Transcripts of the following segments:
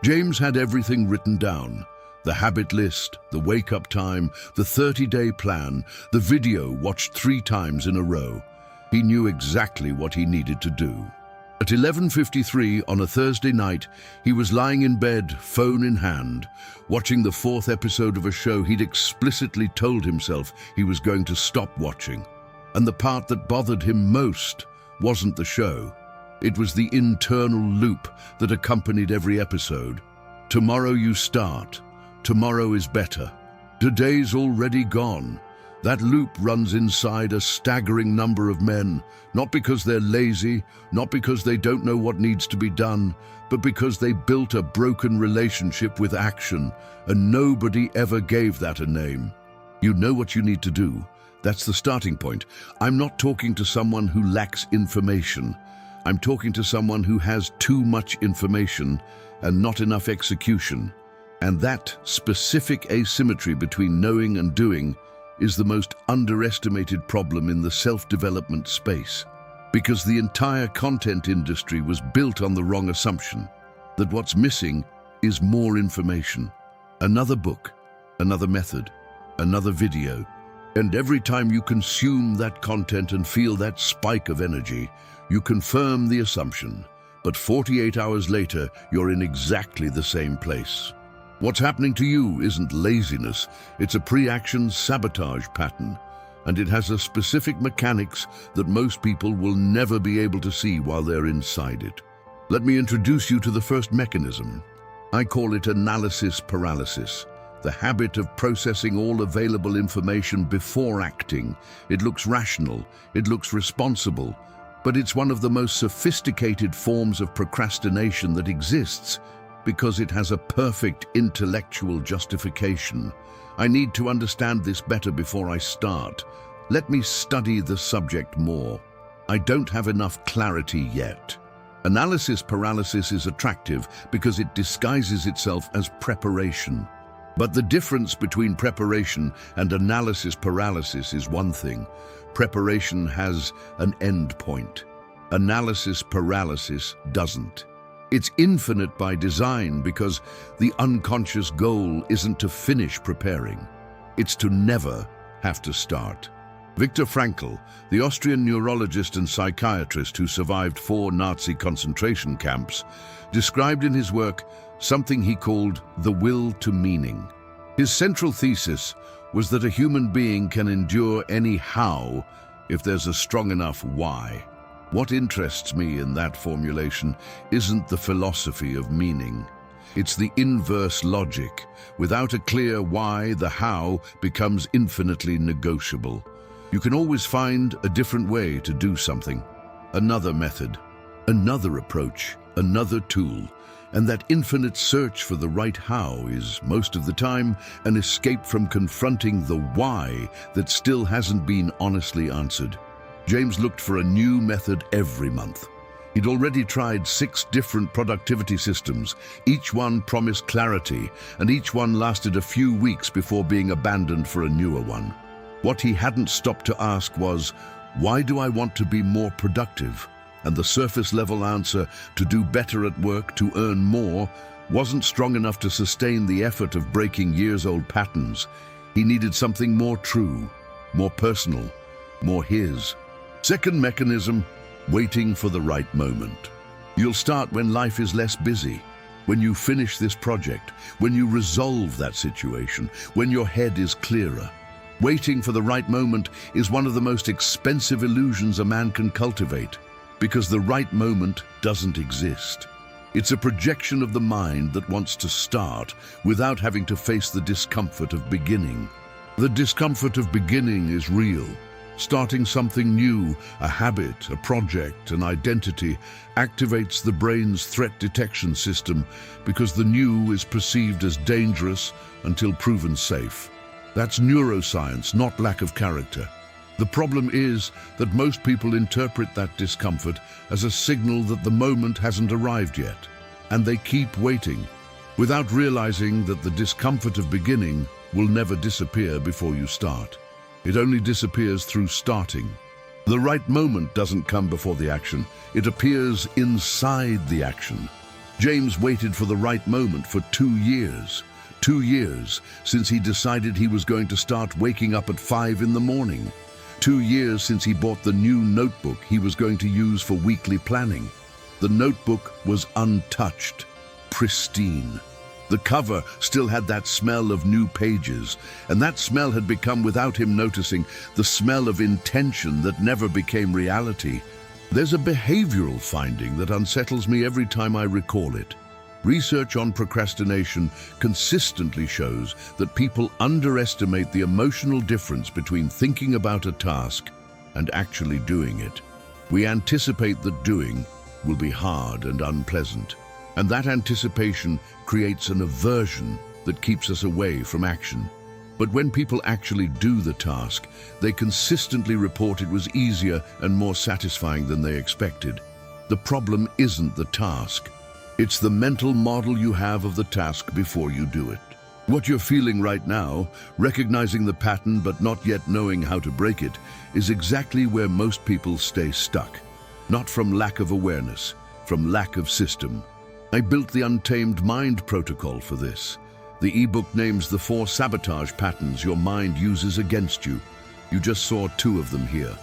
James had everything written down. The habit list, the wake-up time, the 30-day plan, the video watched 3 times in a row. He knew exactly what he needed to do. At 11:53 on a Thursday night, he was lying in bed, phone in hand, watching the 4th episode of a show he'd explicitly told himself he was going to stop watching. And the part that bothered him most wasn't the show. It was the internal loop that accompanied every episode. Tomorrow you start. Tomorrow is better. Today's already gone. That loop runs inside a staggering number of men, not because they're lazy, not because they don't know what needs to be done, but because they built a broken relationship with action, and nobody ever gave that a name. You know what you need to do. That's the starting point. I'm not talking to someone who lacks information. I'm talking to someone who has too much information and not enough execution. And that specific asymmetry between knowing and doing is the most underestimated problem in the self-development space, because the entire content industry was built on the wrong assumption that what's missing is more information. Another book, another method, another video. And every time you consume that content and feel that spike of energy, you confirm the assumption. But 48 hours later, you're in exactly the same place. What's happening to you isn't laziness, it's a pre-action sabotage pattern, and it has a specific mechanics that most people will never be able to see while they're inside it. Let me introduce you to the first mechanism. I call it analysis paralysis, the habit of processing all available information before acting. It looks rational, it looks responsible, but it's one of the most sophisticated forms of procrastination that exists, because it has a perfect intellectual justification. I need to understand this better before I start. Let me study the subject more. I don't have enough clarity yet. Analysis paralysis is attractive because it disguises itself as preparation. But the difference between preparation and analysis paralysis is one thing. Preparation has an end point. Analysis paralysis doesn't. It's infinite by design because the unconscious goal isn't to finish preparing. It's to never have to start. Viktor Frankl, the Austrian neurologist and psychiatrist who survived 4 Nazi concentration camps, described in his work something he called the will to meaning. His central thesis was that a human being can endure any how if there's a strong enough why. What interests me in that formulation isn't the philosophy of meaning. It's the inverse logic. Without a clear why, the how becomes infinitely negotiable. You can always find a different way to do something, another method, another approach, another tool. And that infinite search for the right how is, most of the time, an escape from confronting the why that still hasn't been honestly answered. James looked for a new method every month. He'd already tried 6 different productivity systems. Each one promised clarity, and each one lasted a few weeks before being abandoned for a newer one. What he hadn't stopped to ask was, why do I want to be more productive? And the surface-level answer, to do better at work, to earn more, wasn't strong enough to sustain the effort of breaking years-old patterns. He needed something more true, more personal, more his. Second mechanism, waiting for the right moment. You'll start when life is less busy, when you finish this project, when you resolve that situation, when your head is clearer. Waiting for the right moment is one of the most expensive illusions a man can cultivate, because the right moment doesn't exist. It's a projection of the mind that wants to start without having to face the discomfort of beginning. The discomfort of beginning is real. Starting something new, a habit, a project, an identity, activates the brain's threat detection system because the new is perceived as dangerous until proven safe. That's neuroscience, not lack of character. The problem is that most people interpret that discomfort as a signal that the moment hasn't arrived yet, and they keep waiting, without realizing that the discomfort of beginning will never disappear before you start. It only disappears through starting. The right moment doesn't come before the action. It appears inside the action. James waited for the right moment for 2 years. 2 years since he decided he was going to start waking up at 5 in the morning. 2 years since he bought the new notebook he was going to use for weekly planning. The notebook was untouched, pristine. The cover still had that smell of new pages, and that smell had become, without him noticing, the smell of intention that never became reality. There's a behavioral finding that unsettles me every time I recall it. Research on procrastination consistently shows that people underestimate the emotional difference between thinking about a task and actually doing it. We anticipate that doing will be hard and unpleasant, and that anticipation creates an aversion that keeps us away from action. But when people actually do the task, they consistently report it was easier and more satisfying than they expected. The problem isn't the task. It's the mental model you have of the task before you do it. What you're feeling right now, recognizing the pattern but not yet knowing how to break it, is exactly where most people stay stuck. Not from lack of awareness, from lack of system. I built the Untamed Mind protocol for this. The ebook names the 4 sabotage patterns your mind uses against you. You just saw 2 of them here.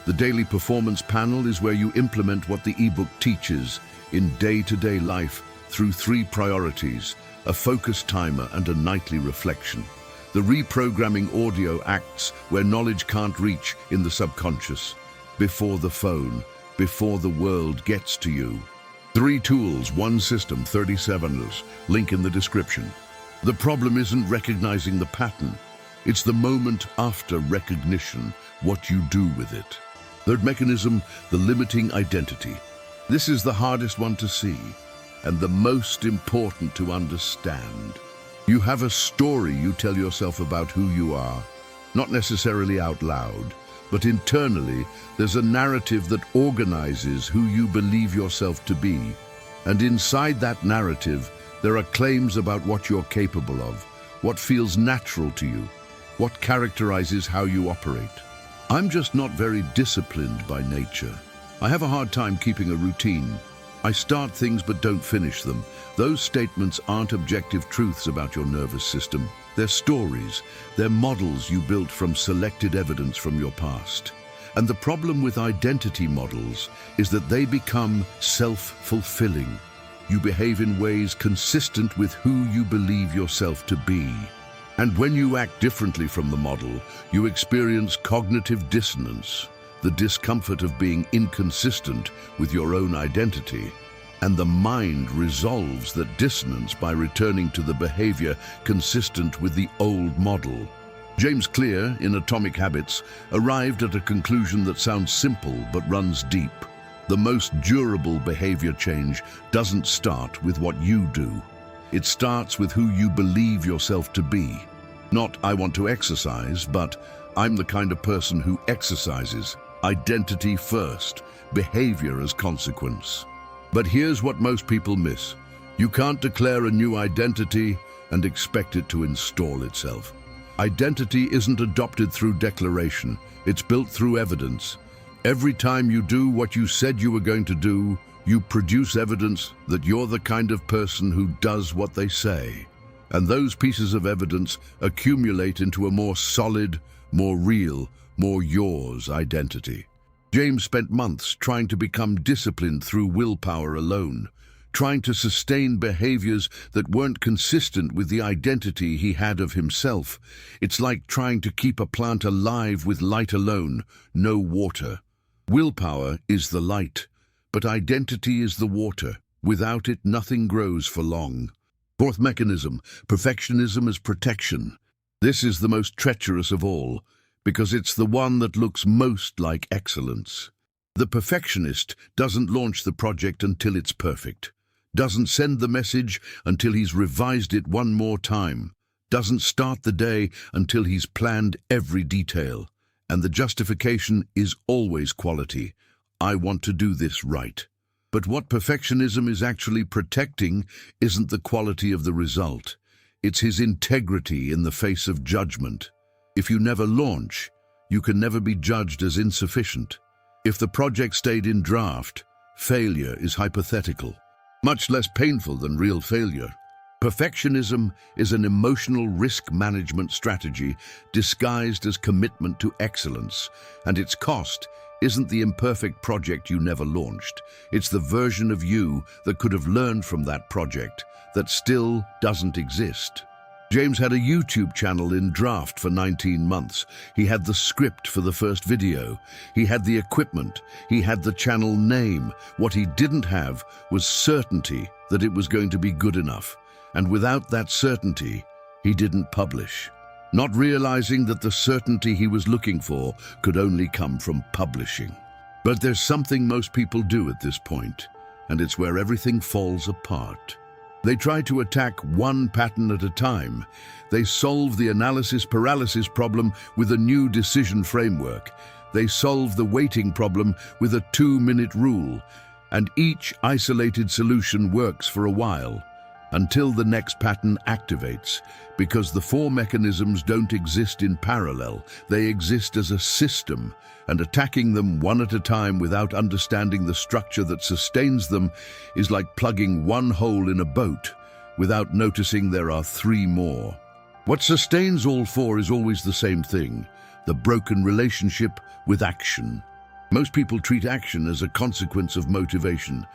The daily performance panel is where you implement what the ebook teaches in day-to-day life through 3 priorities, a focus timer and a nightly reflection. The reprogramming audio acts where knowledge can't reach in the subconscious, before the phone, before the world gets to you. 3 tools, 1 system, 37 link in the description. The problem isn't recognizing the pattern. It's the moment after recognition, what you do with it. Third mechanism, the limiting identity. This is the hardest one to see and the most important to understand. You have a story you tell yourself about who you are, not necessarily out loud, but internally there's a narrative that organizes who you believe yourself to be. And inside that narrative, there are claims about what you're capable of, what feels natural to you, what characterizes how you operate. I'm just not very disciplined by nature. I have a hard time keeping a routine. I start things but don't finish them. Those statements aren't objective truths about your nervous system. They're stories. They're models you built from selected evidence from your past. And the problem with identity models is that they become self-fulfilling. You behave in ways consistent with who you believe yourself to be. And when you act differently from the model, you experience cognitive dissonance, the discomfort of being inconsistent with your own identity. And the mind resolves that dissonance by returning to the behavior consistent with the old model. James Clear, in Atomic Habits, arrived at a conclusion that sounds simple but runs deep. The most durable behavior change doesn't start with what you do. It starts with who you believe yourself to be. Not, I want to exercise, but I'm the kind of person who exercises. Identity first, behavior as consequence. But here's what most people miss. You can't declare a new identity and expect it to install itself. Identity isn't adopted through declaration. It's built through evidence. Every time you do what you said you were going to do, you produce evidence that you're the kind of person who does what they say. And those pieces of evidence accumulate into a more solid, more real, more yours identity. James spent months trying to become disciplined through willpower alone, trying to sustain behaviors that weren't consistent with the identity he had of himself. It's like trying to keep a plant alive with light alone, no water. Willpower is the light, but identity is the water. Without it, nothing grows for long. Fourth mechanism, perfectionism as protection. This is the most treacherous of all, because it's the one that looks most like excellence. The perfectionist doesn't launch the project until it's perfect, doesn't send the message until he's revised it one more time, doesn't start the day until he's planned every detail. And the justification is always quality. I want to do this right. But what perfectionism is actually protecting isn't the quality of the result. It's his integrity in the face of judgment. If you never launch, you can never be judged as insufficient. If the project stayed in draft, failure is hypothetical. much less painful than real failure. Perfectionism is an emotional risk management strategy disguised as commitment to excellence, and its cost isn't the imperfect project you never launched. It's the version of you that could have learned from that project that still doesn't exist. James had a YouTube channel in draft for 19 months. He had the script for the first video. He had the equipment. He had the channel name. What he didn't have was certainty that it was going to be good enough. And without that certainty, he didn't publish. Not realizing that the certainty he was looking for could only come from publishing. But there's something most people do at this point, and it's where everything falls apart. They try to attack one pattern at a time. They solve the analysis paralysis problem with a new decision framework. They solve the waiting problem with a 2-minute rule. And each isolated solution works for a while, until the next pattern activates, because the 4 mechanisms don't exist in parallel. They exist as a system, and attacking them one at a time without understanding the structure that sustains them is like plugging one hole in a boat without noticing there are 3 more. What sustains all 4 is always the same thing: the broken relationship with action. Most people treat action as a consequence of motivation.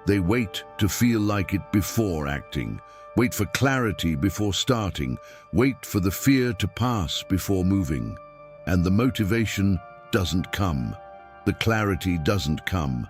They wait to feel like it before acting, wait for clarity before starting, wait for the fear to pass before moving. And the motivation doesn't come. The clarity doesn't come.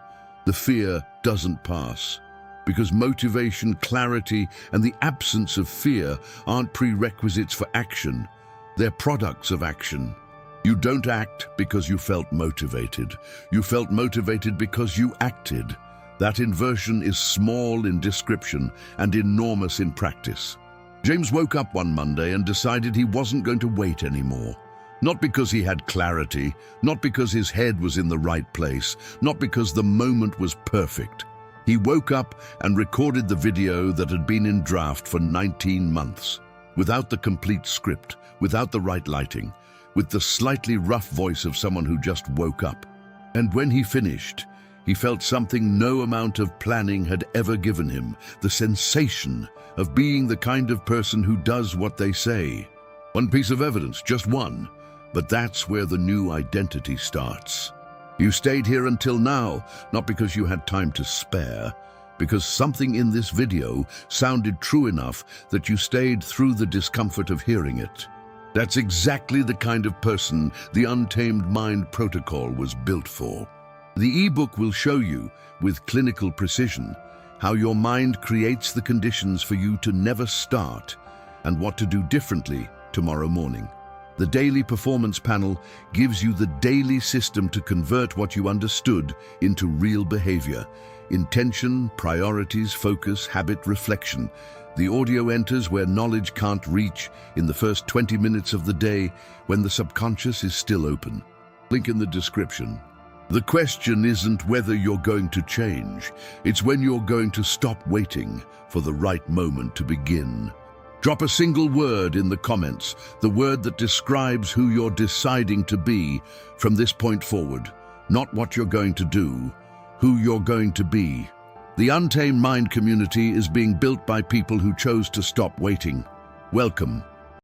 The fear doesn't pass. Because motivation, clarity, and the absence of fear aren't prerequisites for action. They're products of action. You don't act because you felt motivated. You felt motivated because you acted. That inversion is small in description and enormous in practice. James woke up one Monday and decided he wasn't going to wait anymore. Not because he had clarity, not because his head was in the right place, not because the moment was perfect. He woke up and recorded the video that had been in draft for 19 months, without the complete script, without the right lighting, with the slightly rough voice of someone who just woke up. And when he finished, he felt something no amount of planning had ever given him, the sensation of being the kind of person who does what they say. One piece of evidence, just one, but that's where the new identity starts. You stayed here until now, not because you had time to spare, because something in this video sounded true enough that you stayed through the discomfort of hearing it. That's exactly the kind of person the Untamed Mind protocol was built for. The ebook will show you, with clinical precision, how your mind creates the conditions for you to never start and what to do differently tomorrow morning. The daily performance panel gives you the daily system to convert what you understood into real behavior: intention, priorities, focus, habit, reflection. The audio enters where knowledge can't reach, in the first 20 minutes of the day when the subconscious is still open. Link in the description. The question isn't whether you're going to change, it's when you're going to stop waiting for the right moment to begin. Drop a single word in the comments, the word that describes who you're deciding to be from this point forward. Not what you're going to do, who you're going to be. The Untamed Mind community is being built by people who chose to stop waiting. Welcome.